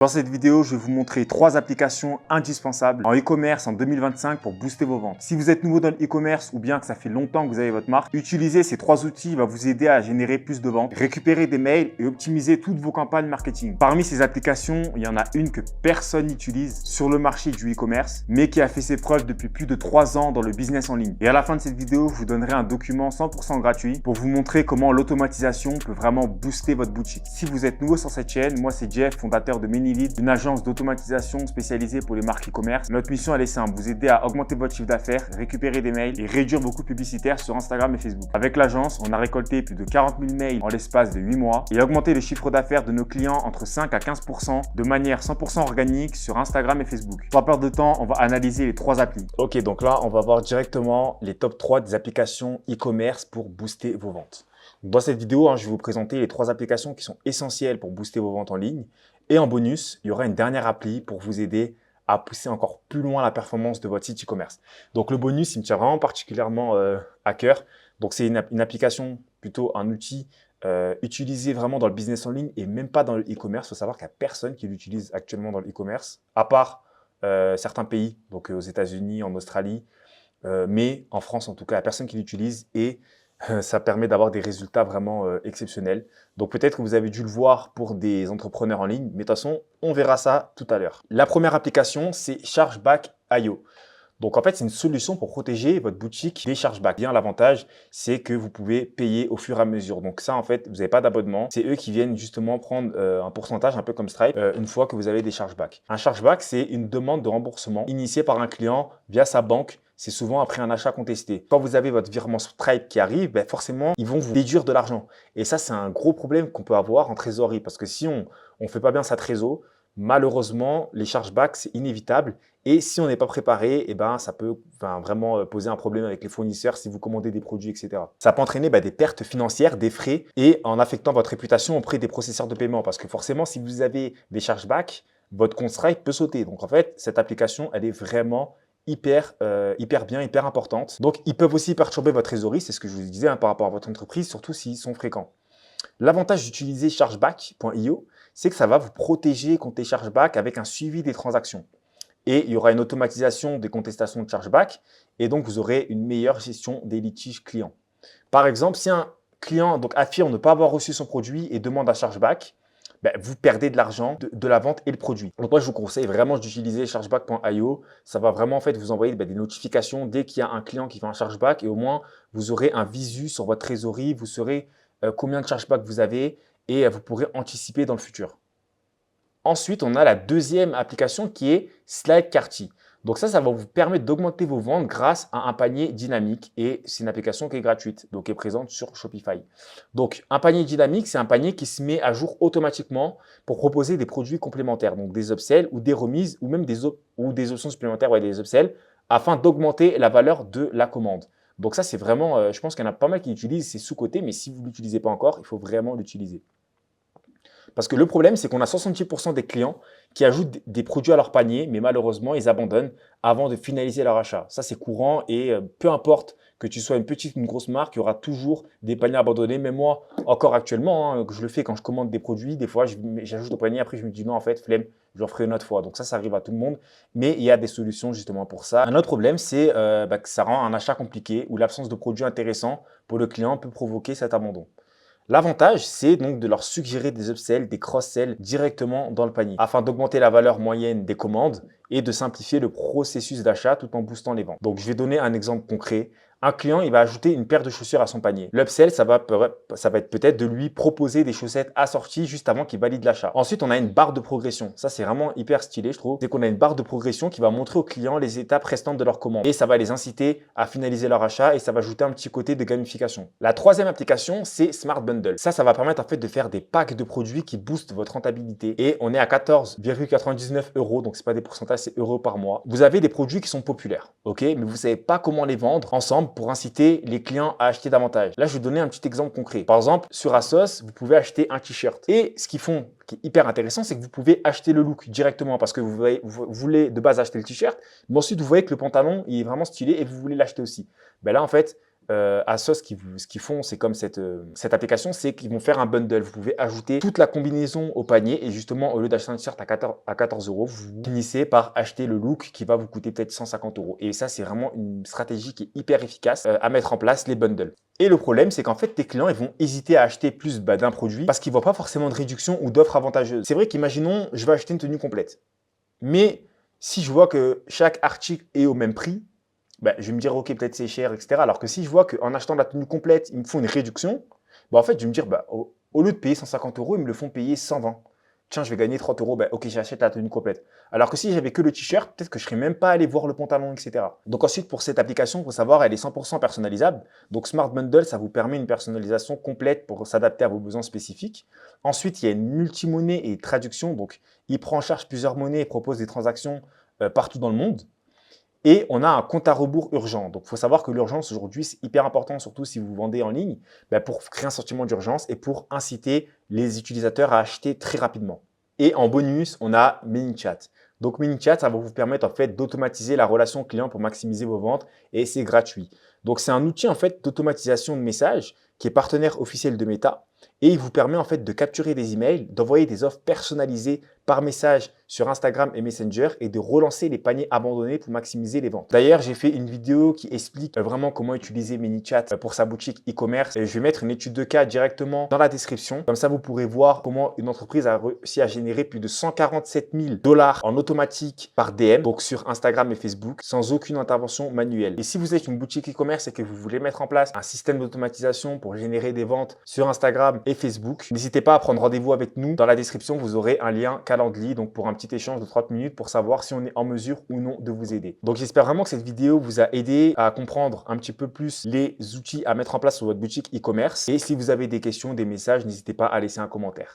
Dans cette vidéo, je vais vous montrer 3 applications indispensables en e-commerce en 2025 pour booster vos ventes. Si vous êtes nouveau dans le e-commerce ou bien que ça fait longtemps que vous avez votre marque, utiliser ces 3 outils va vous aider à générer plus de ventes, récupérer des mails et optimiser toutes vos campagnes marketing. Parmi ces applications, il y en a une que personne n'utilise sur le marché du e-commerce, mais qui a fait ses preuves depuis plus de 3 ans dans le business en ligne. Et à la fin de cette vidéo, je vous donnerai un document 100% gratuit pour vous montrer comment l'automatisation peut vraiment booster votre boutique. Si vous êtes nouveau sur cette chaîne, moi c'est Jeff, fondateur de ManyLead, une agence d'automatisation spécialisée pour les marques e-commerce. Notre mission, elle est simple, vous aider à augmenter votre chiffre d'affaires, récupérer des mails et réduire vos coûts publicitaires sur Instagram et Facebook. Avec l'agence, on a récolté plus de 40 000 mails en l'espace de 8 mois et augmenté le chiffre d'affaires de nos clients entre 5 à 15% de manière 100% organique sur Instagram et Facebook. Sans perdre de temps, on va analyser les 3 applis. Ok, donc là, on va voir directement les top 3 des applications e-commerce pour booster vos ventes. Dans cette vidéo, je vais vous présenter les 3 applications qui sont essentielles pour booster vos ventes en ligne. Et en bonus, il y aura une dernière appli pour vous aider à pousser encore plus loin la performance de votre site e-commerce. Donc le bonus, il me tient vraiment particulièrement à cœur. Donc c'est une application, plutôt un outil utilisé vraiment dans le business en ligne et même pas dans le e-commerce. Il faut savoir qu'il n'y a personne qui l'utilise actuellement dans le e-commerce, à part certains pays, donc aux États-Unis, en Australie, mais en France en tout cas, il n'y a personne qui l'utilise et ça permet d'avoir des résultats vraiment exceptionnels. Donc peut-être que vous avez dû le voir pour des entrepreneurs en ligne, mais de toute façon, on verra ça tout à l'heure. La première application, c'est Chargeback.io. Donc en fait, c'est une solution pour protéger votre boutique des chargebacks. Bien, l'avantage, c'est que vous pouvez payer au fur et à mesure. Donc ça, en fait, vous n'avez pas d'abonnement. C'est eux qui viennent justement prendre un pourcentage, un peu comme Stripe, une fois que vous avez des chargebacks. Un chargeback, c'est une demande de remboursement initiée par un client via sa banque. C'est souvent après un achat contesté. Quand vous avez votre virement Stripe qui arrive, forcément, ils vont vous déduire de l'argent. Et ça, c'est un gros problème qu'on peut avoir en trésorerie. Parce que si on ne fait pas bien sa trésor, malheureusement, les chargebacks, c'est inévitable. Et si on n'est pas préparé, ça peut vraiment poser un problème avec les fournisseurs si vous commandez des produits, etc. Ça peut entraîner des pertes financières, des frais et en affectant votre réputation auprès des processeurs de paiement. Parce que forcément, si vous avez des chargebacks, votre compte Stripe peut sauter. Donc en fait, cette application, elle est vraiment hyper bien, hyper importante. Donc, ils peuvent aussi perturber votre trésorerie, c'est ce que je vous disais par rapport à votre entreprise, surtout s'ils sont fréquents. L'avantage d'utiliser Chargeback.io, c'est que ça va vous protéger contre les chargebacks avec un suivi des transactions. Et il y aura une automatisation des contestations de chargeback et donc vous aurez une meilleure gestion des litiges clients. Par exemple, si un client affirme ne pas avoir reçu son produit et demande un chargeback, vous perdez de l'argent de la vente et le produit. Donc moi, je vous conseille vraiment d'utiliser chargeback.io. Ça va vraiment en fait vous envoyer des notifications dès qu'il y a un client qui fait un chargeback et au moins, vous aurez un visu sur votre trésorerie. Vous saurez combien de chargeback vous avez et vous pourrez anticiper dans le futur. Ensuite, on a la deuxième application qui est Slidecarty. Donc ça va vous permettre d'augmenter vos ventes grâce à un panier dynamique et c'est une application qui est gratuite, donc qui est présente sur Shopify. Donc un panier dynamique, c'est un panier qui se met à jour automatiquement pour proposer des produits complémentaires, donc des upsells ou des remises ou même des options supplémentaires, des upsells, afin d'augmenter la valeur de la commande. Donc ça, c'est vraiment, je pense qu'il y en a pas mal qui l'utilisent, c'est sous-coté, mais si vous ne l'utilisez pas encore, il faut vraiment l'utiliser. Parce que le problème, c'est qu'on a 68% des clients qui ajoutent des produits à leur panier, mais malheureusement, ils abandonnent avant de finaliser leur achat. Ça, c'est courant et peu importe que tu sois une petite ou une grosse marque, il y aura toujours des paniers abandonnés. Même moi, encore actuellement, je le fais quand je commande des produits. Des fois, j'ajoute au panier, après je me dis non, en fait, flemme, je le ferai une autre fois. Donc ça arrive à tout le monde, mais il y a des solutions justement pour ça. Un autre problème, c'est que ça rend un achat compliqué ou l'absence de produits intéressants pour le client peut provoquer cet abandon. L'avantage, c'est donc de leur suggérer des upsells, des cross-sells directement dans le panier afin d'augmenter la valeur moyenne des commandes et de simplifier le processus d'achat tout en boostant les ventes. Donc, je vais donner un exemple concret. Un client, il va ajouter une paire de chaussures à son panier. L'upsell, ça va être peut-être de lui proposer des chaussettes assorties juste avant qu'il valide l'achat. Ensuite, on a une barre de progression. Ça, c'est vraiment hyper stylé, je trouve. C'est qu'on a une barre de progression qui va montrer aux clients les étapes restantes de leur commande. Et ça va les inciter à finaliser leur achat et ça va ajouter un petit côté de gamification. La troisième application, c'est Smart Bundle. Ça va permettre en fait de faire des packs de produits qui boostent votre rentabilité. Et on est à 14,99 €. Donc, c'est pas des pourcentages, c'est euros par mois. Vous avez des produits qui sont populaires, ok, mais vous savez pas comment les vendre ensemble pour inciter les clients à acheter davantage. Là, je vais donner un petit exemple concret. Par exemple, sur ASOS, vous pouvez acheter un t-shirt. Et ce qu'ils font, qui est hyper intéressant, c'est que vous pouvez acheter le look directement parce que vous voulez de base acheter le t-shirt, mais ensuite, vous voyez que le pantalon, il est vraiment stylé et vous voulez l'acheter aussi. Là, en fait, ASOS, ce qu'ils font, c'est comme cette application, c'est qu'ils vont faire un bundle. Vous pouvez ajouter toute la combinaison au panier et justement, au lieu d'acheter un t-shirt à 14 euros, vous finissez par acheter le look qui va vous coûter peut-être 150 euros. Et ça, c'est vraiment une stratégie qui est hyper efficace à mettre en place, les bundles. Et le problème, c'est qu'en fait, tes clients, ils vont hésiter à acheter plus d'un produit parce qu'ils ne voient pas forcément de réduction ou d'offres avantageuses. C'est vrai qu'imaginons, je vais acheter une tenue complète. Mais si je vois que chaque article est au même prix, ben, je vais me dire, ok, peut-être c'est cher, etc. Alors que si je vois qu'en achetant la tenue complète, ils me font une réduction, ben, en fait, je vais me dire, ben, au lieu de payer 150 euros, ils me le font payer 120. Tiens, je vais gagner 30 euros, ben, ok, j'achète la tenue complète. Alors que si j'avais que le t-shirt, peut-être que je ne serais même pas allé voir le pantalon, etc. Donc ensuite, pour cette application, il faut savoir, elle est 100% personnalisable. Donc Smart Bundle, ça vous permet une personnalisation complète pour s'adapter à vos besoins spécifiques. Ensuite, il y a une multi-monnaie et traduction. Donc, il prend en charge plusieurs monnaies et propose des transactions partout dans le monde. Et on a un compte à rebours urgent. Donc, il faut savoir que l'urgence, aujourd'hui, c'est hyper important, surtout si vous vendez en ligne, pour créer un sentiment d'urgence et pour inciter les utilisateurs à acheter très rapidement. Et en bonus, on a ManyChat. Donc, ManyChat, ça va vous permettre en fait d'automatiser la relation client pour maximiser vos ventes et c'est gratuit. Donc, c'est un outil en fait d'automatisation de messages qui est partenaire officiel de Meta et il vous permet en fait de capturer des emails, d'envoyer des offres personnalisées par message sur Instagram et Messenger et de relancer les paniers abandonnés pour maximiser les ventes. D'ailleurs, j'ai fait une vidéo qui explique vraiment comment utiliser ManyChat pour sa boutique e-commerce. Je vais mettre une étude de cas directement dans la description. Comme ça, vous pourrez voir comment une entreprise a réussi à générer plus de 147 000 $ en automatique par DM, donc sur Instagram et Facebook, sans aucune intervention manuelle. Et si vous êtes une boutique e-commerce et que vous voulez mettre en place un système d'automatisation pour générer des ventes sur Instagram et Facebook, n'hésitez pas à prendre rendez-vous avec nous. Dans la description, vous aurez un lien Calendly, donc pour un petit échange de 30 minutes pour savoir si on est en mesure ou non de vous aider. Donc j'espère vraiment que cette vidéo vous a aidé à comprendre un petit peu plus les outils à mettre en place sur votre boutique e-commerce. Et si vous avez des questions, des messages, n'hésitez pas à laisser un commentaire.